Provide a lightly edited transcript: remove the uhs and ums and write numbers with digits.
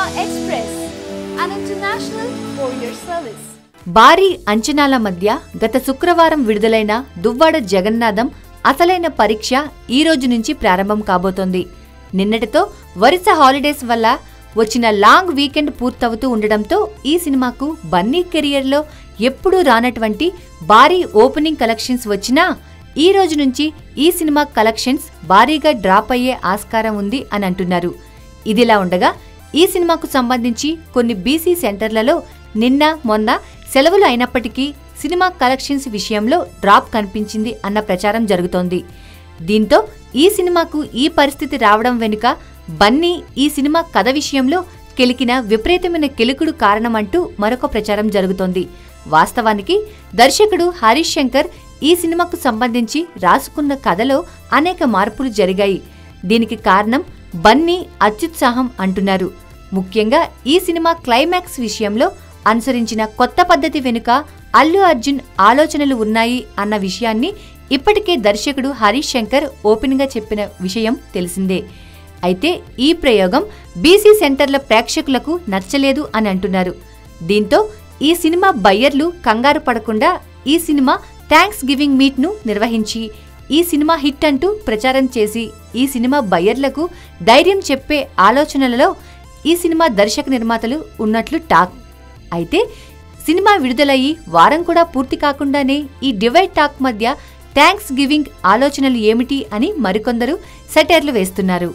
Express, an international courier service. భారీ అంచనాల మధ్య గత శుక్రవారం విడుదలైన దువ్వాడ జగన్నాథం అసలైన పరీక్ష ఈ రోజు నుంచి ప్రారంభం కాబోతోంది. నిన్నటితో వరుస హాలిడేస్ వల్ల వచ్చిన లాంగ్ వీకెండ్ పూర్తవుతూ ఉండడంతో ఈ సినిమాకు బన్నీ కెరియర్లో ఎప్పుడూ రానటువంటి భారీ ఓపెనింగ్ కలెక్షన్స్ వచ్చినా ఈ రోజు నుంచి ఈ సినిమా కలెక్షన్స్ భారీగా డ్రాప్ అయ్యే ఆస్కారం ఉంది అని అంటున్నారు. ఇదిలా ఉండగా ఈ సినిమాకు సంబంధించి కొన్ని బీసీ సెంటర్లలో నిన్న మొన్న సెలవులు అయినప్పటికీ సినిమా కలెక్షన్స్ విషయంలో డ్రాప్ కనిపించింది అన్న ప్రచారం జరుగుతోంది. దీంతో ఈ సినిమాకు ఈ పరిస్థితి రావడం వెనుక బన్నీ ఈ సినిమా కథ విషయంలో కెలికిన విపరీతమైన కెలుకుడు కారణమంటూ మరొక ప్రచారం జరుగుతోంది. వాస్తవానికి దర్శకుడు హరీష్ శంకర్ ఈ సినిమాకు సంబంధించి రాసుకున్న కథలో అనేక మార్పులు జరిగాయి. దీనికి కారణం బన్నీ అత్యుత్సాహం అంటున్నారు. ముఖ్యంగా ఈ సినిమా క్లైమాక్స్ విషయంలో అనుసరించిన కొత్త పద్ధతి వెనుక అల్లు అర్జున్ ఆలోచనలు ఉన్నాయి అన్న విషయాన్ని ఇప్పటికే దర్శకుడు హరీష్ శంకర్ ఓపెన్ గా చెప్పిన విషయం తెలిసిందే. అయితే ఈ ప్రయోగం బీసీ సెంటర్ల ప్రేక్షకులకు నచ్చలేదు అని అంటున్నారు. దీంతో ఈ సినిమా బయ్యర్లు కంగారు పడకుండా ఈ సినిమా థ్యాంక్స్ గివింగ్ మీట్ ను నిర్వహించి ఈ సినిమా హిట్ అంటూ ప్రచారం చేసి ఈ సినిమా బయ్యర్లకు ధైర్యం చెప్పే ఆలోచనలలో ఈ సినిమా దర్శక నిర్మాతలు ఉన్నట్లు టాక్. అయితే సినిమా విడుదలయ్యి వారం కూడా పూర్తి కాకుండానే ఈ డివైడ్ టాక్ మధ్య థ్యాంక్స్ గివింగ్ ఆలోచనలు ఏమిటి అని మరికొందరు సెటైర్లు వేస్తున్నారు.